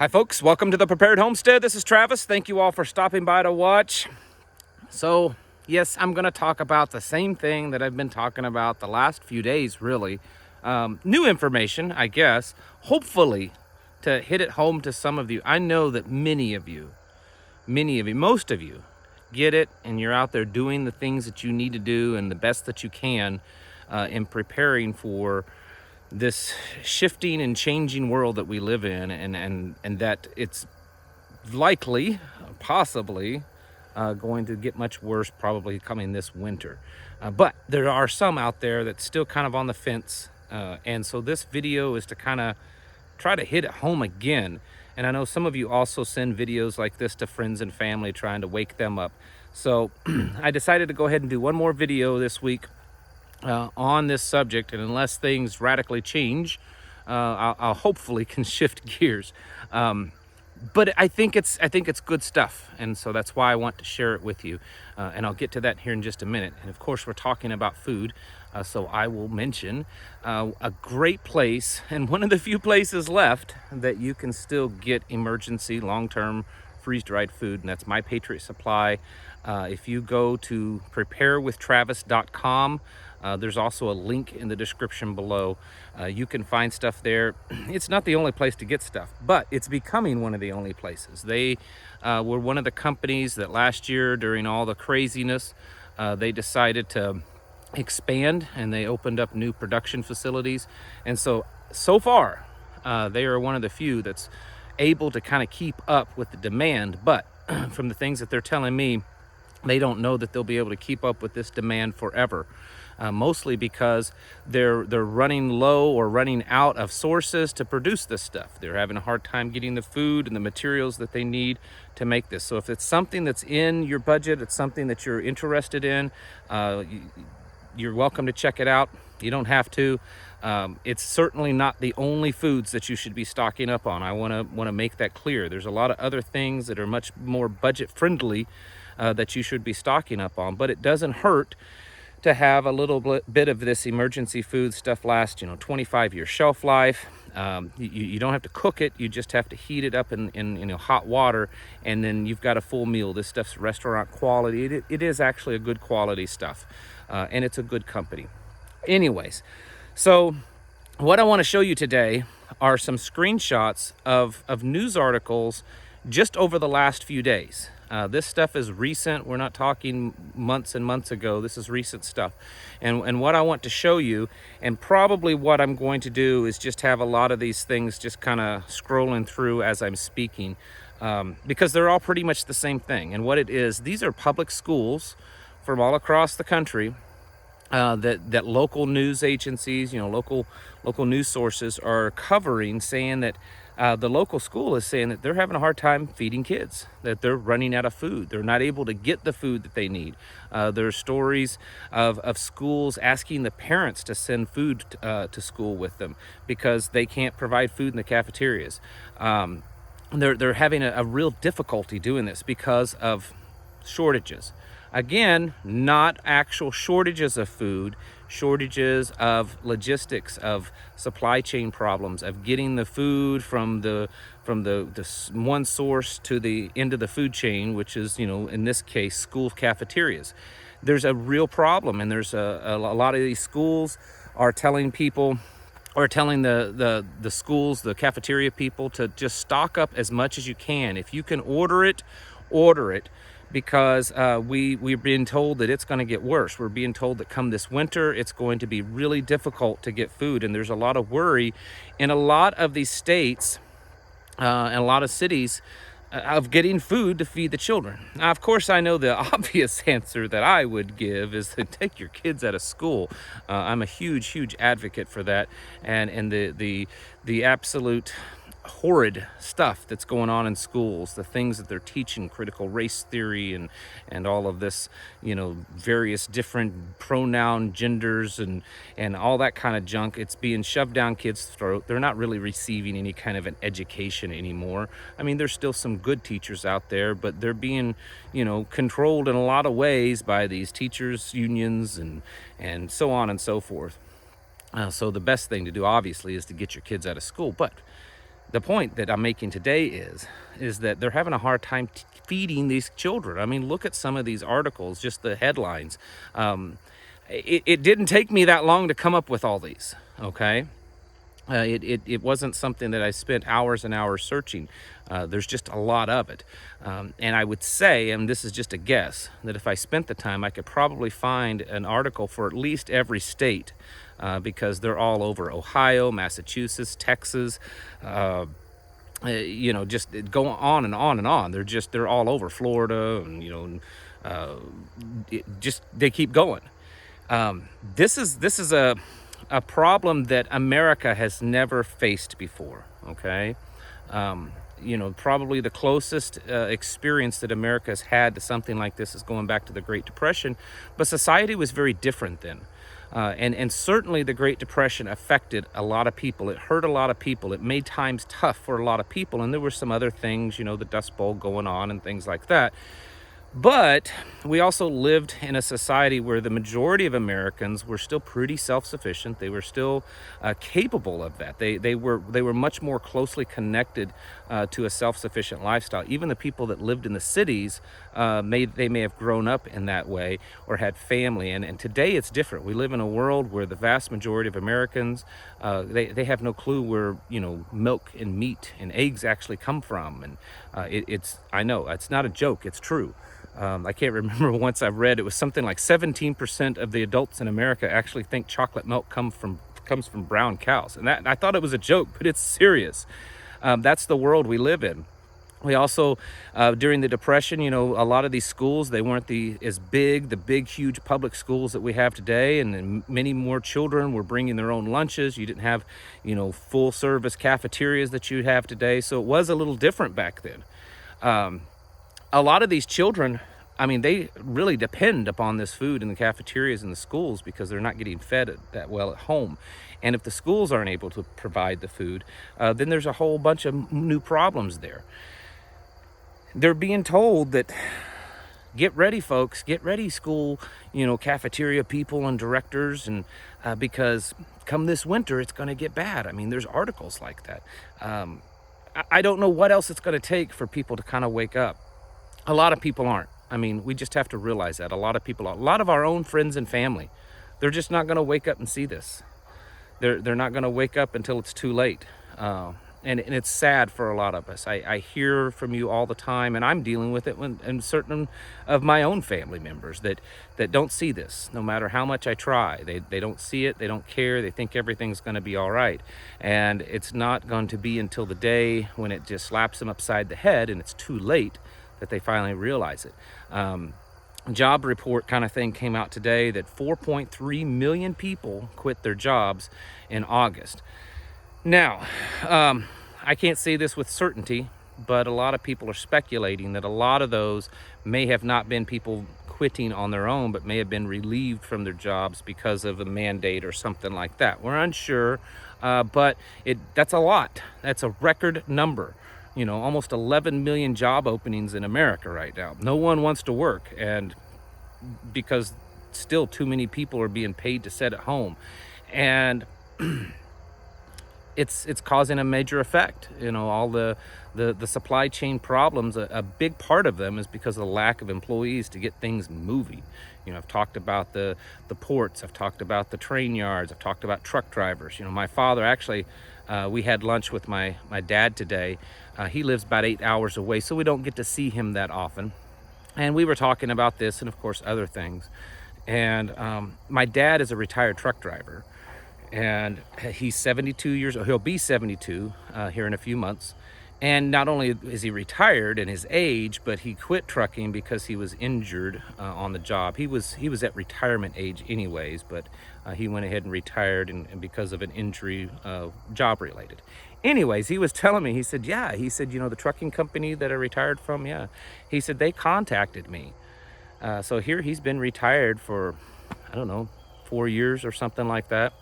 Hi folks, welcome to the Prepared Homestead. This is Travis. Thank you all for stopping by to watch. So yes, I'm going to talk about the same thing that I've been talking about the last few days, really. New information, I guess, hopefully to hit it home to some of you. I know that many of you, most of you get it, and you're out there doing the things that you need to do and the best that you can in preparing for this shifting and changing world that we live in, and that it's likely, possibly, going to get much worse probably coming this winter. But there are some out there that's still kind of on the fence, and so this video is to kind of try to hit it home again. And I know some of you also send videos like this to friends and family trying to wake them up. So I decided to go ahead and do one more video this week on this subject, and unless things radically change, I'll hopefully can shift gears. But I think it's good stuff, and so that's why I want to share it with you. And I'll get to that here in just a minute. And of course, we're talking about food, so I will mention a great place, and one of the few places left that you can still get emergency, long-term, freeze-dried food, and that's my Patriot Supply. If you go to preparewithtravis.com, there's also a link in the description below. You can find stuff there. It's not the only place to get stuff, but it's becoming one of the only places. They were one of the companies that last year, during all the craziness, they decided to expand, and they opened up new production facilities. And so far, they are one of the few that's able to kind of keep up with the demand. But from the things that they're telling me, they don't know that they'll be able to keep up with this demand forever. Mostly because they're running low or running out of sources to produce this stuff. They're having a hard time getting the food and the materials that they need to make this. So if it's something that's in your budget, it's something that you're interested in, you're welcome to check it out. You don't have to. It's certainly not the only foods that you should be stocking up on. I want to make that clear. There's a lot of other things that are much more budget friendly that you should be stocking up on, but it doesn't hurt to have a little bit of this emergency food stuff last, 25-year shelf life. You don't have to cook it, you just have to heat it up in hot water, and then you've got a full meal. This stuff's restaurant quality. It is actually a good quality stuff, and it's a good company. Anyways, so what I want to show you today are some screenshots of news articles just over the last few days. This stuff is recent. We're not talking months and months ago. This is recent stuff. And what I want to show you, and probably what I'm going to do, is just have a lot of these things just kind of scrolling through as I'm speaking, because they're all pretty much the same thing. And what it is, these are public schools from all across the country that local news agencies, local news sources are covering, saying that the local school is saying that they're having a hard time feeding kids, that they're running out of food. They're not able to get the food that they need. There's stories of schools asking the parents to send food to school with them because they can't provide food in the cafeterias. They're having a real difficulty doing this because of shortages. Again, not actual shortages of food, shortages of logistics, of supply chain problems, of getting the food from the one source to the end of the food chain, which is, in this case, school cafeterias. There's a real problem, and there's a lot of these schools are telling people, or telling the schools, the cafeteria people, to just stock up as much as you can. If you can order it, because we're being told that it's going to get worse. We're being told that come this winter, it's going to be really difficult to get food, and there's a lot of worry in a lot of these states and a lot of cities of getting food to feed the children. Now, of course, I know the obvious answer that I would give is to take your kids out of school. I'm a huge advocate for that, and the absolute horrid stuff that's going on in schools, the things that they're teaching, critical race theory and all of this, various different pronoun genders and all that kind of junk. It's being shoved down kids' throat. They're not really receiving any kind of an education anymore. I mean, there's still some good teachers out there, but they're being, controlled in a lot of ways by these teachers' unions and so on and so forth. So the best thing to do, obviously, is to get your kids out of school. But The point that I'm making today is that they're having a hard time feeding these children. I mean, look at some of these articles, just the headlines. It didn't take me that long to come up with all these, okay? It wasn't something that I spent hours and hours searching. There's just a lot of it. And I would say, and this is just a guess, that if I spent the time, I could probably find an article for at least every state, because they're all over Ohio, Massachusetts, Texas, just go on and on and on. They're all over Florida, and they keep going. This is a problem that America has never faced before, okay? Probably the closest experience that America has had to something like this is going back to the Great Depression, but society was very different then. And certainly the Great Depression affected a lot of people. It hurt a lot of people. It made times tough for a lot of people, and there were some other things, the Dust Bowl going on and things like that. But we also lived in a society where the majority of Americans were still pretty self-sufficient. They were still capable of that. They were much more closely connected to a self-sufficient lifestyle. Even the people that lived in the cities, they may have grown up in that way or had family. And today it's different. We live in a world where the vast majority of Americans, they have no clue where milk and meat and eggs actually come from. And I know it's not a joke. It's true. I can't remember, once I've read, it was something like 17% of the adults in America actually think chocolate milk comes from brown cows. And I thought it was a joke, but it's serious. That's the world we live in. We also, during the Depression, a lot of these schools, they weren't the big, huge public schools that we have today. And then many more children were bringing their own lunches. You didn't have, full service cafeterias that you have today. So it was a little different back then. A lot of these children, they really depend upon this food in the cafeterias and the schools because they're not getting fed that well at home. And if the schools aren't able to provide the food, then there's a whole bunch of new problems there. They're being told that, get ready, folks, get ready, school, cafeteria people and directors, and because come this winter, it's going to get bad. There's articles like that. I don't know what else it's going to take for people to kind of wake up. A lot of people aren't. We just have to realize that. A lot of our own friends and family, they're just not going to wake up and see this. They're not going to wake up until it's too late. And it's sad for a lot of us. I hear from you all the time, and I'm dealing with it and certain of my own family members that don't see this. No matter how much I try, they don't see it, they don't care, they think everything's going to be all right. And it's not going to be until the day when it just slaps them upside the head and it's too late that they finally realize it. Job report kind of thing came out today that 4.3 million people quit their jobs in August. Now, I can't say this with certainty, but a lot of people are speculating that a lot of those may have not been people quitting on their own, but may have been relieved from their jobs because of a mandate or something like that. We're unsure, but that's a lot. That's a record number. Almost 11 million job openings in America right now. No one wants to work, and because still too many people are being paid to sit at home. And it's causing a major effect. All the supply chain problems, a big part of them is because of the lack of employees to get things moving. I've talked about the ports, I've talked about the train yards, I've talked about truck drivers. My father actually, we had lunch with my dad today. He lives about 8 hours away, so we don't get to see him that often. And we were talking about this and, of course, other things. And my dad is a retired truck driver. And he's 72 years old. He'll be 72 here in a few months. And not only is he retired in his age, but he quit trucking because he was injured on the job. He was at retirement age anyways, but he went ahead and retired and because of an injury, job related. Anyways, he was telling me, he said, the trucking company that I retired from, yeah. He said, they contacted me. So here he's been retired for, 4 years or something like that.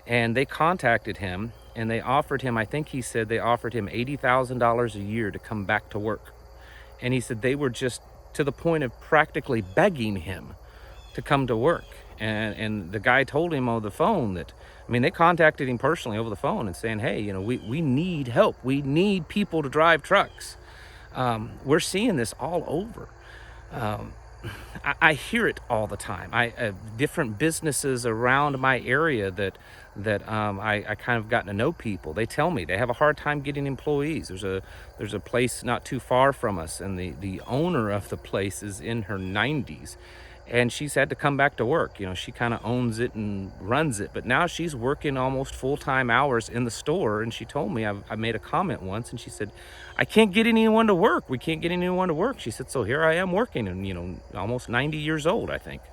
And they contacted him and they offered him, I think he said they offered him $80,000 a year to come back to work. And he said they were just to the point of practically begging him to come to work. And the guy told him over the phone that, I mean, they contacted him personally over the phone and saying, hey, you know, we need help. We need people to drive trucks. We're seeing this all over. I hear it all the time. Different businesses around my area that I kind of gotten to know people. They tell me they have a hard time getting employees. There's a place not too far from us, and the owner of the place is in her 90s. And she's had to come back to work. You know, she kind of owns it and runs it, but now she's working almost full-time hours in the store. And she told me, I made a comment once, and she said, I can't get anyone to work. We can't get anyone to work. She said, so here I am working, and, you know, almost 90 years old, I think,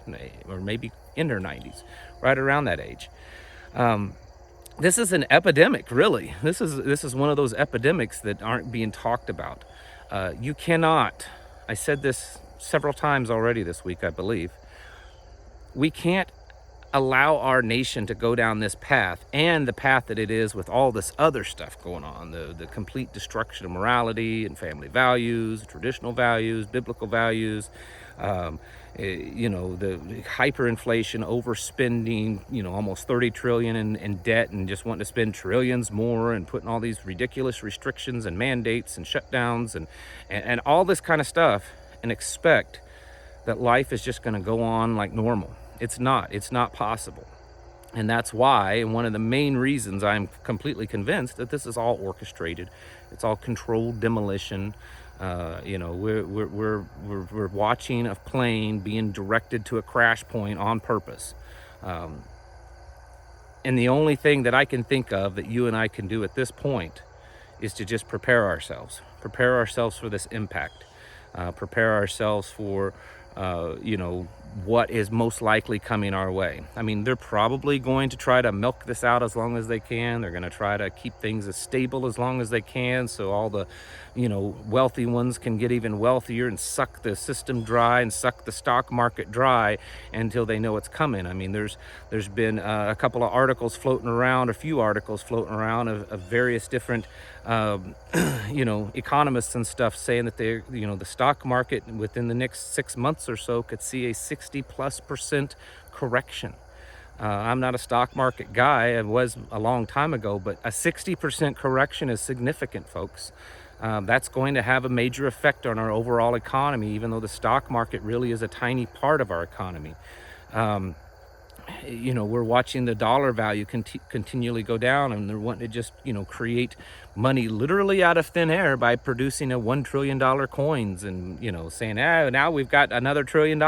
or maybe in her 90s, right around that age. This is an epidemic, really. This is one of those epidemics that aren't being talked about. You cannot, I said this several times already this week, I believe, we can't allow our nation to go down this path, and the path that it is with all this other stuff going on, the complete destruction of morality and family values, traditional values, biblical values, you know, the hyperinflation, overspending, you know, almost 30 trillion in debt, and just wanting to spend trillions more, and putting all these ridiculous restrictions and mandates and shutdowns and all this kind of stuff, and expect that life is just going to go on like normal. It's not possible. And that's why, and one of the main reasons I'm completely convinced that this is all orchestrated. It's all controlled demolition. You know, we're watching a plane being directed to a crash point on purpose. And the only thing that I can think of that you and I can do at this point is to just prepare ourselves for this impact. Prepare ourselves for, you know, what is most likely coming our way. I mean, they're probably going to try to milk this out as long as they can. They're going to try to keep things as stable as long as they can, so all the, you know, wealthy ones can get even wealthier and suck the system dry and suck the stock market dry until they know it's coming. I mean, there's been a couple of articles floating around, a few articles floating around of various different you know, economists and stuff saying that they're, you know, the stock market within the next 6 months or so could see a 60+% correction. I'm not a stock market guy. I was a long time ago, but a 60% correction is significant, folks. That's going to have a major effect on our overall economy, even though the stock market really is a tiny part of our economy. You know, we're watching the dollar value continually go down, and they're wanting to just, you know, create money literally out of thin air by producing a $1 trillion coins and, you know, saying, now we've got another $1 trillion.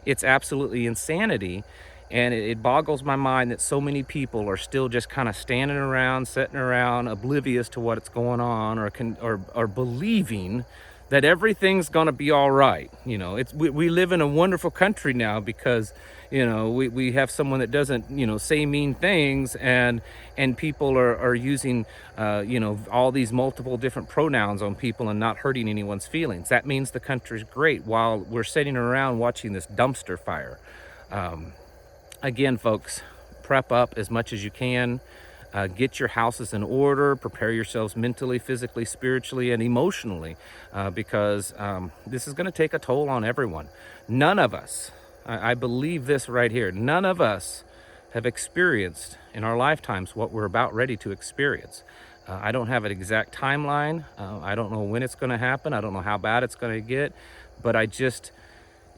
It's absolutely insanity. And it boggles my mind that so many people are still just kind of standing around, sitting around, oblivious to what's going on, or believing that everything's going to be all right. You know, we live in a wonderful country now because, you know, we have someone that doesn't, you know, say mean things, and people are using, you know, all these multiple different pronouns on people and not hurting anyone's feelings. That means the country's great while we're sitting around watching this dumpster fire. Again, folks, prep up as much as you can. Get your houses in order, prepare yourselves mentally, physically, spiritually, and emotionally, because this is going to take a toll on everyone. None of us, I believe this right here, none of us have experienced in our lifetimes what we're about ready to experience. I don't have an exact timeline. I don't know when it's going to happen. I don't know how bad it's going to get, but I just,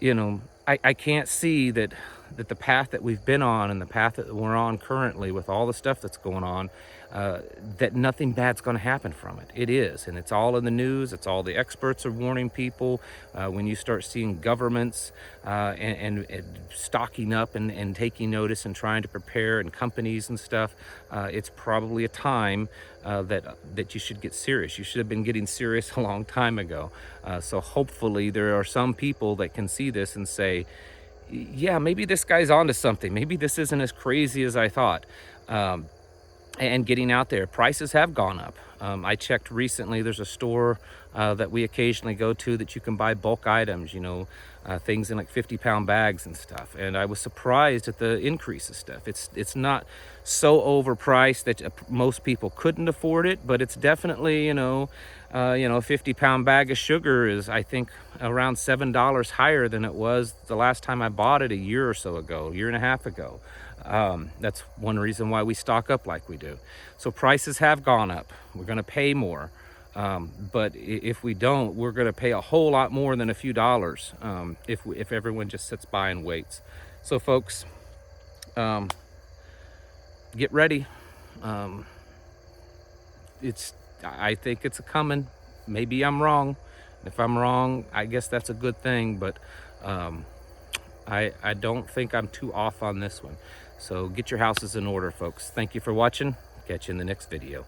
you know, I can't see that the path that we've been on and the path that we're on currently with all the stuff that's going on, that nothing bad's going to happen from it. It is, and it's all in the news. It's all the experts are warning people. When you start seeing governments and stocking up and taking notice and trying to prepare, and companies and stuff, it's probably a time that you should get serious. You should have been getting serious a long time ago. So hopefully there are some people that can see this and say, yeah, maybe this guy's onto something. Maybe this isn't as crazy as I thought. And getting out there. Prices have gone up. I checked recently. There's a store that we occasionally go to that you can buy bulk items, you know, things in like 50-pound bags and stuff. And I was surprised at the increase of stuff. It's not so overpriced that most people couldn't afford it, but it's definitely, you know, a 50-pound bag of sugar is, I think, around $7 higher than it was the last time I bought it a year or so ago, a year and a half ago. That's one reason why we stock up like we do. So prices have gone up. We're going to pay more. But if we don't, we're going to pay a whole lot more than a few dollars if everyone just sits by and waits. So folks, get ready. I think it's coming. Maybe I'm wrong. If I'm wrong, I guess that's a good thing, but I don't think I'm too off on this one. So get your houses in order, folks. Thank you for watching. Catch you in the next video.